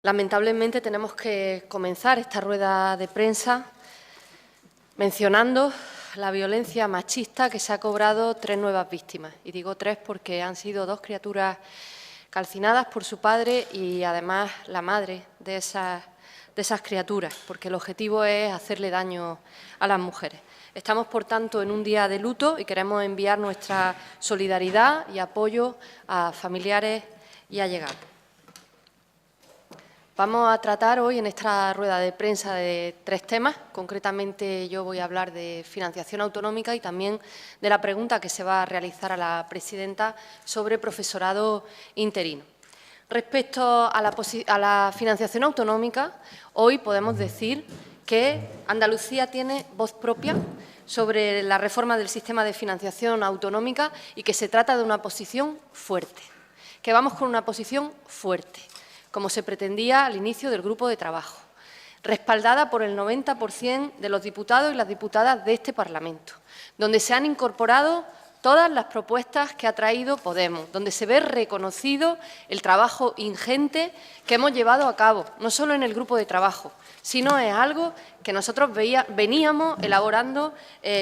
Lamentablemente tenemos que comenzar esta rueda de prensa mencionando la violencia machista que se ha cobrado 3 nuevas víctimas. Y digo 3 porque han sido 2 criaturas calcinadas por su padre y además la madre de esas criaturas, porque el objetivo es hacerle daño a las mujeres. Estamos, por tanto, en un día de luto y queremos enviar nuestra solidaridad y apoyo a familiares y allegados. Vamos a tratar hoy en esta rueda de prensa de 3 temas. Concretamente, yo voy a hablar de financiación autonómica y también de la pregunta que se va a realizar a la presidenta sobre profesorado interino. Respecto a la financiación autonómica, hoy podemos decir que Andalucía tiene voz propia sobre la reforma del sistema de financiación autonómica y que se trata de una posición fuerte, que vamos con una posición fuerte, como se pretendía al inicio del grupo de trabajo, respaldada por el 90% de los diputados y las diputadas de este Parlamento, donde se han incorporado todas las propuestas que ha traído Podemos, donde se ve reconocido el trabajo ingente que hemos llevado a cabo, no solo en el grupo de trabajo, sino es algo que nosotros veníamos elaborando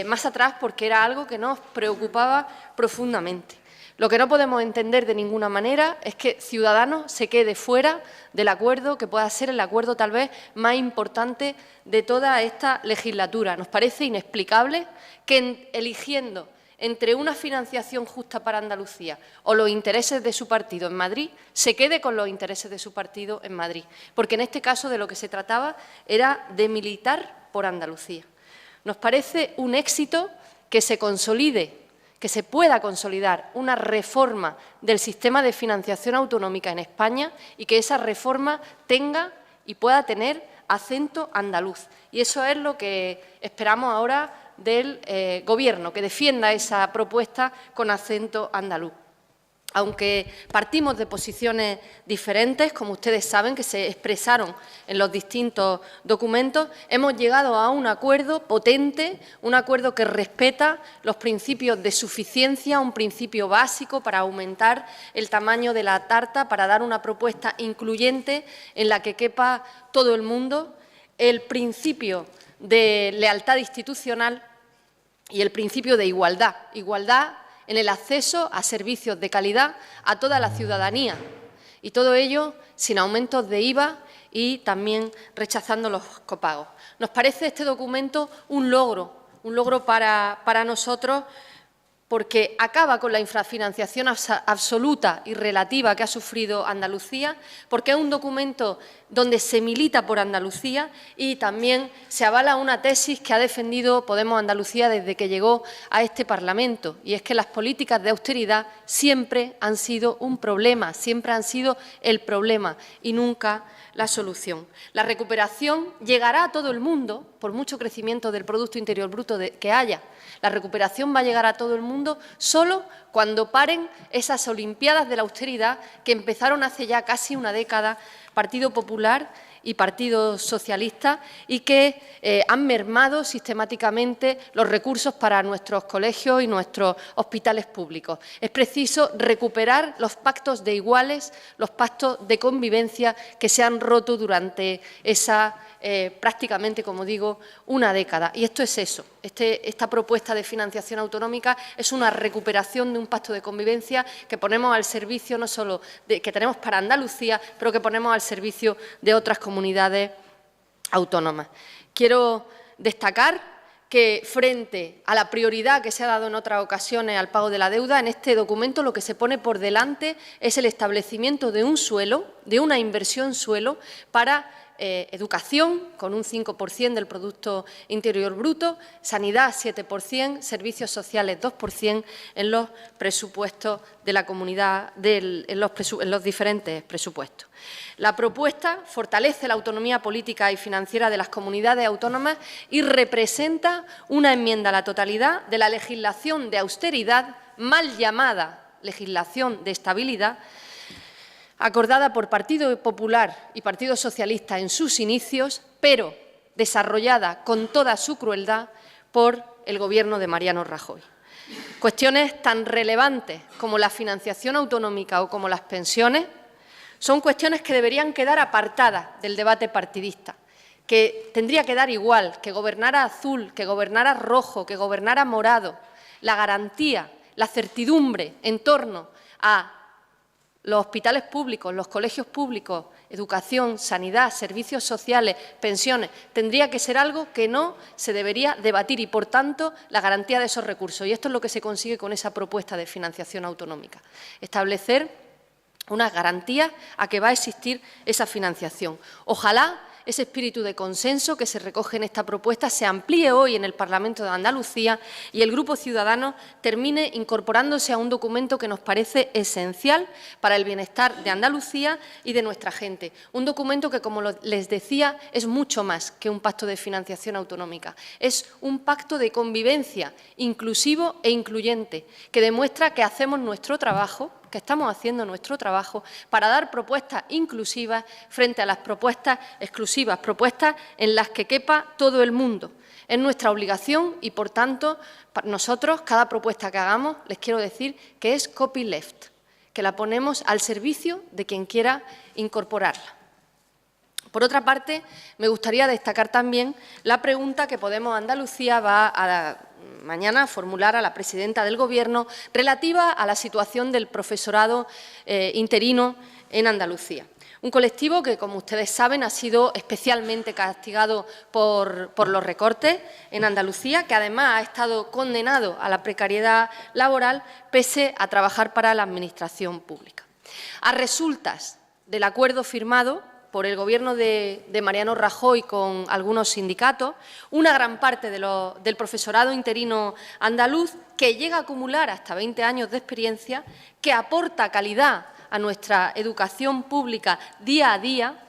más atrás porque era algo que nos preocupaba profundamente. Lo que no podemos entender de ninguna manera es que Ciudadanos se quede fuera del acuerdo que pueda ser el acuerdo tal vez más importante de toda esta legislatura. Nos parece inexplicable que eligiendo entre una financiación justa para Andalucía o los intereses de su partido en Madrid, se quede con los intereses de su partido en Madrid, porque en este caso de lo que se trataba era de militar por Andalucía. Nos parece un éxito que se consolide, que se pueda consolidar una reforma del sistema de financiación autonómica en España y que esa reforma tenga y pueda tener acento andaluz. Y eso es lo que esperamos ahora del Gobierno, que defienda esa propuesta con acento andaluz. Aunque partimos de posiciones diferentes, como ustedes saben, que se expresaron en los distintos documentos, hemos llegado a un acuerdo potente, un acuerdo que respeta los principios de suficiencia, un principio básico para aumentar el tamaño de la tarta, para dar una propuesta incluyente en la que quepa todo el mundo, el principio de lealtad institucional y el principio de igualdad. Igualdad en el acceso a servicios de calidad a toda la ciudadanía y todo ello sin aumentos de IVA y también rechazando los copagos. Nos parece este documento un logro para nosotros porque acaba con la infrafinanciación absoluta y relativa que ha sufrido Andalucía, porque es un documento donde se milita por Andalucía y también se avala una tesis que ha defendido Podemos Andalucía desde que llegó a este Parlamento, y es que las políticas de austeridad siempre han sido un problema, siempre han sido el problema y nunca la solución. La recuperación llegará a todo el mundo, por mucho crecimiento del Producto Interior Bruto que haya. La recuperación va a llegar a todo el mundo solo cuando paren esas Olimpiadas de la austeridad que empezaron hace ya casi una década Partido Popular y Partido Socialista y que han mermado sistemáticamente los recursos para nuestros colegios y nuestros hospitales públicos. Es preciso recuperar los pactos de iguales, los pactos de convivencia que se han roto durante esa prácticamente, como digo, una década. Y esto es eso. Esta propuesta de financiación autonómica es una recuperación de un pacto de convivencia que ponemos al servicio no solo que tenemos para Andalucía, pero que ponemos al servicio de otras comunidades autónomas. Quiero destacar que frente a la prioridad que se ha dado en otras ocasiones al pago de la deuda, en este documento lo que se pone por delante es el establecimiento de un suelo, de una inversión suelo para educación, con un 5% del Producto Interior Bruto, sanidad 7%, servicios sociales 2% en los presupuestos de la comunidad, en los diferentes presupuestos. La propuesta fortalece la autonomía política y financiera de las comunidades autónomas y representa una enmienda a la totalidad de la legislación de austeridad, mal llamada legislación de estabilidad, acordada por Partido Popular y Partido Socialista en sus inicios, pero desarrollada con toda su crueldad por el Gobierno de Mariano Rajoy. Cuestiones tan relevantes como la financiación autonómica o como las pensiones Son cuestiones que deberían quedar apartadas del debate partidista, que tendría que dar igual que gobernara azul, que gobernara rojo, que gobernara morado. La garantía, la certidumbre en torno a los hospitales públicos, los colegios públicos, educación, sanidad, servicios sociales, pensiones, tendría que ser algo que no se debería debatir y, por tanto, la garantía de esos recursos. Y esto es lo que se consigue con esa propuesta de financiación autonómica. Establecer unas garantías a que va a existir esa financiación. Ojalá ese espíritu de consenso que se recoge en esta propuesta se amplíe hoy en el Parlamento de Andalucía y el Grupo Ciudadanos termine incorporándose a un documento que nos parece esencial para el bienestar de Andalucía y de nuestra gente. Un documento que, como les decía, es mucho más que un pacto de financiación autonómica. Es un pacto de convivencia inclusivo e incluyente que demuestra que hacemos nuestro trabajo, que estamos haciendo nuestro trabajo para dar propuestas inclusivas frente a las propuestas exclusivas, propuestas en las que quepa todo el mundo. Es nuestra obligación y, por tanto, nosotros, cada propuesta que hagamos, les quiero decir que es copyleft, que la ponemos al servicio de quien quiera incorporarla. Por otra parte, me gustaría destacar también la pregunta que Podemos Andalucía va a mañana formular a la presidenta del Gobierno relativa a la situación del profesorado interino en Andalucía. Un colectivo que, como ustedes saben, ha sido especialmente castigado por los recortes en Andalucía, que además ha estado condenado a la precariedad laboral pese a trabajar para la Administración pública. A resultas del acuerdo firmado por el Gobierno de Mariano Rajoy con algunos sindicatos, una gran parte del profesorado interino andaluz, que llega a acumular hasta 20 años de experiencia, que aporta calidad a nuestra educación pública día a día,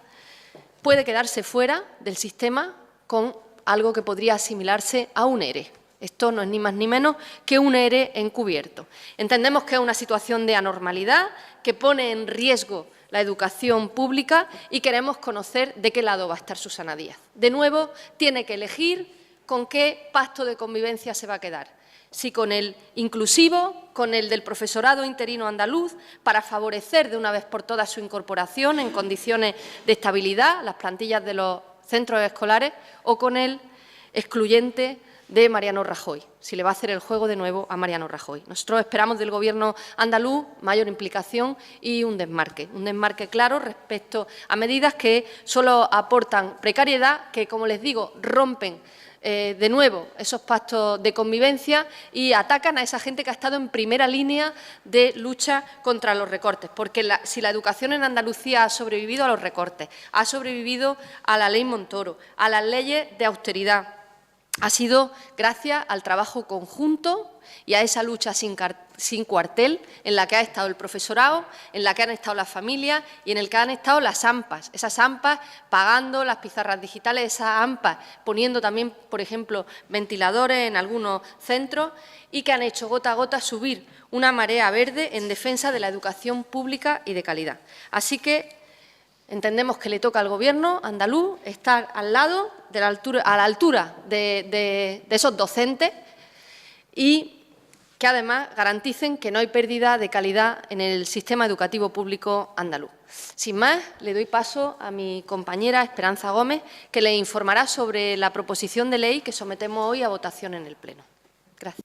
puede quedarse fuera del sistema con algo que podría asimilarse a un ERE. Esto no es ni más ni menos que un ERE encubierto. Entendemos que es una situación de anormalidad que pone en riesgo la educación pública y queremos conocer de qué lado va a estar Susana Díaz. De nuevo, tiene que elegir con qué pacto de convivencia se va a quedar. Si con el inclusivo, con el del profesorado interino andaluz, para favorecer de una vez por todas su incorporación en condiciones de estabilidad, las plantillas de los centros escolares, o con el excluyente de Mariano Rajoy, si le va a hacer el juego de nuevo a Mariano Rajoy. Nosotros esperamos del Gobierno andaluz mayor implicación y un desmarque claro respecto a medidas que solo aportan precariedad, que, como les digo, rompen de nuevo esos pactos de convivencia y atacan a esa gente que ha estado en primera línea de lucha contra los recortes. Porque si la educación en Andalucía ha sobrevivido a los recortes, ha sobrevivido a la Ley Montoro, a las leyes de austeridad, ha sido gracias al trabajo conjunto y a esa lucha sin cuartel en la que ha estado el profesorado, en la que han estado las familias y en el que han estado las AMPAs. Esas AMPAs pagando las pizarras digitales, esas AMPAs poniendo también, por ejemplo, ventiladores en algunos centros y que han hecho gota a gota subir una marea verde en defensa de la educación pública y de calidad. Así que entendemos que le toca al Gobierno andaluz estar al lado, a la altura de esos docentes y que además garanticen que no hay pérdida de calidad en el sistema educativo público andaluz. Sin más, le doy paso a mi compañera Esperanza Gómez, que le informará sobre la proposición de ley que sometemos hoy a votación en el Pleno. Gracias.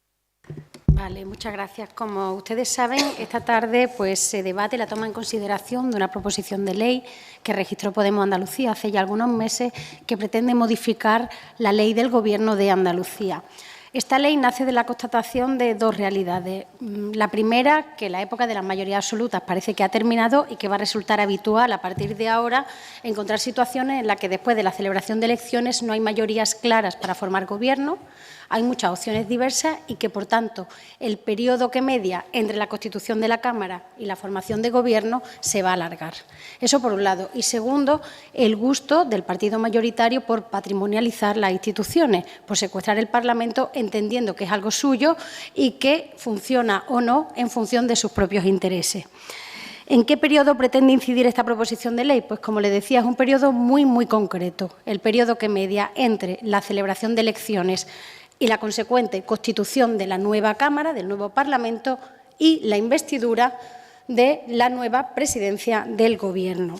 Vale, muchas gracias. Como ustedes saben, esta tarde se debate la toma en consideración de una proposición de ley que registró Podemos Andalucía hace ya algunos meses, que pretende modificar la ley del Gobierno de Andalucía. Esta ley nace de la constatación de dos realidades. La primera, que la época de las mayorías absolutas parece que ha terminado y que va a resultar habitual a partir de ahora encontrar situaciones en las que después de la celebración de elecciones no hay mayorías claras para formar Gobierno, hay muchas opciones diversas y que, por tanto, el periodo que media entre la constitución de la Cámara y la formación de Gobierno se va a alargar. Eso por un lado. Y segundo, el gusto del partido mayoritario por patrimonializar las instituciones, por secuestrar el Parlamento, entendiendo que es algo suyo y que funciona o no en función de sus propios intereses. ¿En qué periodo pretende incidir esta proposición de ley? Pues, como le decía, es un periodo muy concreto, el periodo que media entre la celebración de elecciones y la consecuente constitución de la nueva Cámara, del nuevo Parlamento, y la investidura de la nueva presidencia del Gobierno.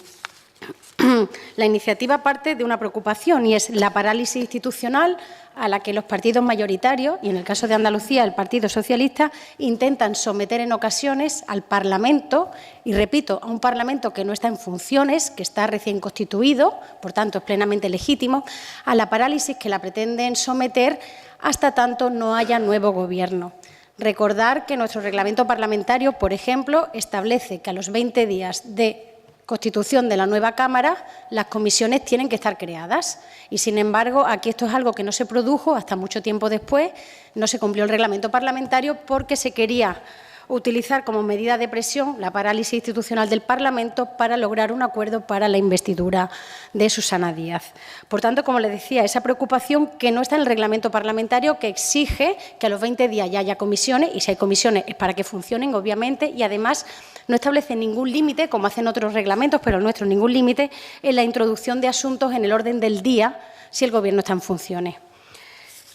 La iniciativa parte de una preocupación y es la parálisis institucional a la que los partidos mayoritarios, y en el caso de Andalucía el Partido Socialista, intentan someter en ocasiones al Parlamento, y repito, a un Parlamento que no está en funciones, que está recién constituido, por tanto es plenamente legítimo, a la parálisis que la pretenden someter hasta tanto no haya nuevo Gobierno. Recordar que nuestro reglamento parlamentario, por ejemplo, establece que a los 20 días de constitución de la nueva Cámara, las comisiones tienen que estar creadas. Y, sin embargo, aquí esto es algo que no se produjo hasta mucho tiempo después, no se cumplió el reglamento parlamentario porque se quería utilizar como medida de presión la parálisis institucional del Parlamento para lograr un acuerdo para la investidura de Susana Díaz. Por tanto, como les decía, esa preocupación que no está en el reglamento parlamentario, que exige que a los 20 días ya haya comisiones, y si hay comisiones es para que funcionen, obviamente, y además no establece ningún límite, como hacen otros reglamentos, pero el nuestro ningún límite, en la introducción de asuntos en el orden del día si el Gobierno está en funciones.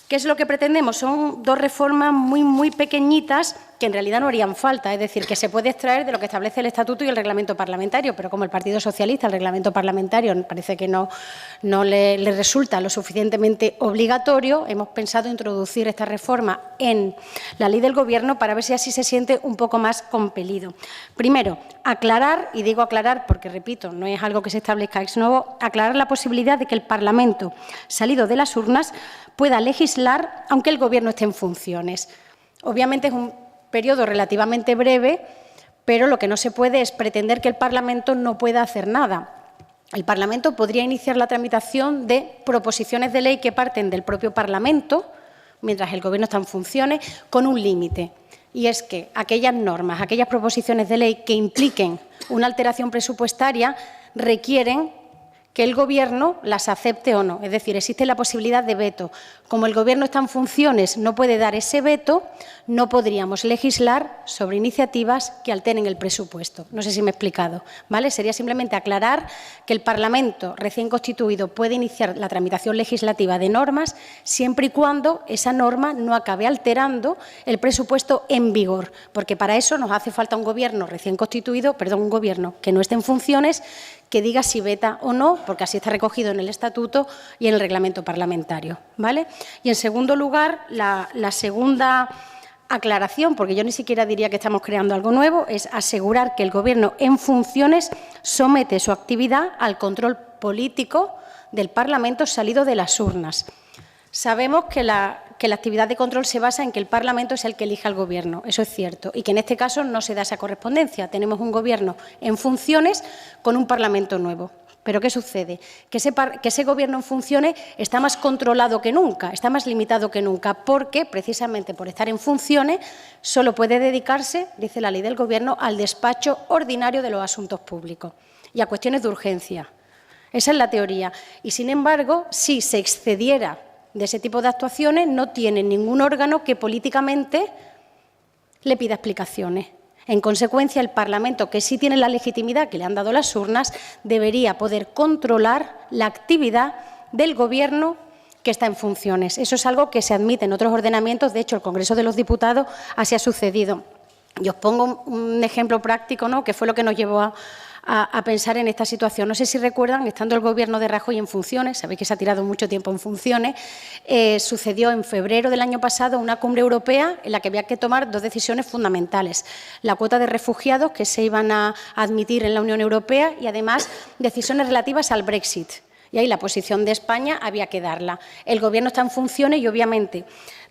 ¿Qué es lo que pretendemos? Son dos reformas muy pequeñitas que en realidad no harían falta, es decir, que se puede extraer de lo que establece el Estatuto y el Reglamento Parlamentario, pero como el Partido Socialista, el Reglamento Parlamentario parece que no le resulta lo suficientemente obligatorio, hemos pensado introducir esta reforma en la Ley del Gobierno para ver si así se siente un poco más compelido. Primero, aclarar, y digo aclarar porque, repito, no es algo que se establezca ex novo, aclarar la posibilidad de que el Parlamento, salido de las urnas, pueda legislar aunque el Gobierno esté en funciones. Obviamente es un periodo relativamente breve, pero lo que no se puede es pretender que el Parlamento no pueda hacer nada. El Parlamento podría iniciar la tramitación de proposiciones de ley que parten del propio Parlamento, mientras el Gobierno está en funciones, con un límite. Y es que aquellas normas, aquellas proposiciones de ley que impliquen una alteración presupuestaria requieren que el Gobierno las acepte o no. Es decir, existe la posibilidad de veto. Como el Gobierno está en funciones, no puede dar ese veto, no podríamos legislar sobre iniciativas que alteren el presupuesto. No sé si me he explicado, ¿vale? Sería simplemente aclarar que el Parlamento recién constituido puede iniciar la tramitación legislativa de normas siempre y cuando esa norma no acabe alterando el presupuesto en vigor, porque para eso nos hace falta un Gobierno recién constituido, un Gobierno que no esté en funciones, que diga si veta o no, porque así está recogido en el Estatuto y en el Reglamento Parlamentario, ¿vale? Y, en segundo lugar, la segunda aclaración, porque yo ni siquiera diría que estamos creando algo nuevo, es asegurar que el Gobierno en funciones somete su actividad al control político del Parlamento salido de las urnas. Sabemos que la actividad de control se basa en que el Parlamento es el que elija al Gobierno, eso es cierto, y que en este caso no se da esa correspondencia. Tenemos un Gobierno en funciones con un Parlamento nuevo. Pero ¿qué sucede? Que ese Gobierno en funciones está más controlado que nunca, está más limitado que nunca, porque, precisamente por estar en funciones, solo puede dedicarse, dice la Ley del Gobierno, al despacho ordinario de los asuntos públicos y a cuestiones de urgencia. Esa es la teoría. Y, sin embargo, si se excediera de ese tipo de actuaciones, no tiene ningún órgano que políticamente le pida explicaciones. En consecuencia, el Parlamento, que sí tiene la legitimidad que le han dado las urnas, debería poder controlar la actividad del Gobierno que está en funciones. Eso es algo que se admite en otros ordenamientos. De hecho, el Congreso de los Diputados así ha sucedido. Y os pongo un ejemplo práctico, ¿no?, que fue lo que nos llevó a pensar en esta situación. No sé si recuerdan, estando el Gobierno de Rajoy en funciones, sabéis que se ha tirado mucho tiempo en funciones, sucedió en febrero del año pasado una cumbre europea en la que había que tomar dos decisiones fundamentales. La cuota de refugiados que se iban a admitir en la Unión Europea y, además, decisiones relativas al Brexit. Y ahí la posición de España había que darla. El Gobierno está en funciones y, obviamente,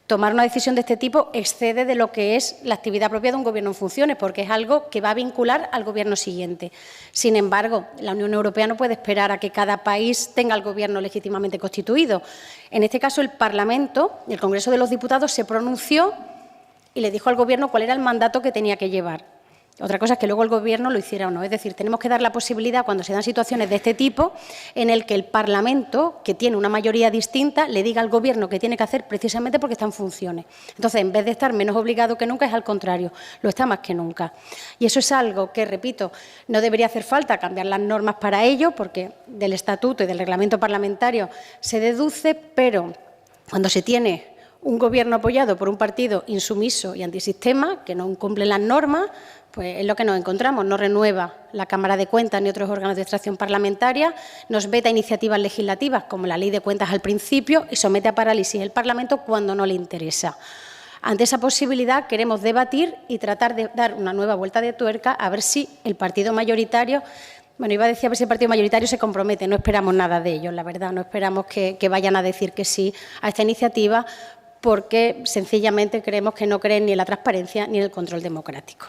tomar una decisión de este tipo excede de lo que es la actividad propia de un Gobierno en funciones, porque es algo que va a vincular al Gobierno siguiente. Sin embargo, la Unión Europea no puede esperar a que cada país tenga el Gobierno legítimamente constituido. En este caso, el Parlamento, el Congreso de los Diputados, se pronunció y le dijo al Gobierno cuál era el mandato que tenía que llevar. Otra cosa es que luego el Gobierno lo hiciera o no. Es decir, tenemos que dar la posibilidad, cuando se dan situaciones de este tipo, en el que el Parlamento, que tiene una mayoría distinta, le diga al Gobierno qué tiene que hacer precisamente porque está en funciones. Entonces, en vez de estar menos obligado que nunca, es al contrario, lo está más que nunca. Y eso es algo que, repito, no debería hacer falta cambiar las normas para ello, porque del Estatuto y del Reglamento Parlamentario se deduce, pero cuando se tiene un Gobierno apoyado por un partido insumiso y antisistema, que no cumple las normas, pues es lo que nos encontramos. No renueva la Cámara de Cuentas ni otros órganos de extracción parlamentaria, nos veta iniciativas legislativas como la Ley de Cuentas al principio y somete a parálisis el Parlamento cuando no le interesa. Ante esa posibilidad queremos debatir y tratar de dar una nueva vuelta de tuerca a ver si el partido mayoritario, bueno, iba a decir a ver si el partido mayoritario se compromete, no esperamos nada de ellos, la verdad, no esperamos que vayan a decir que sí a esta iniciativa porque sencillamente creemos que no creen ni en la transparencia ni en el control democrático.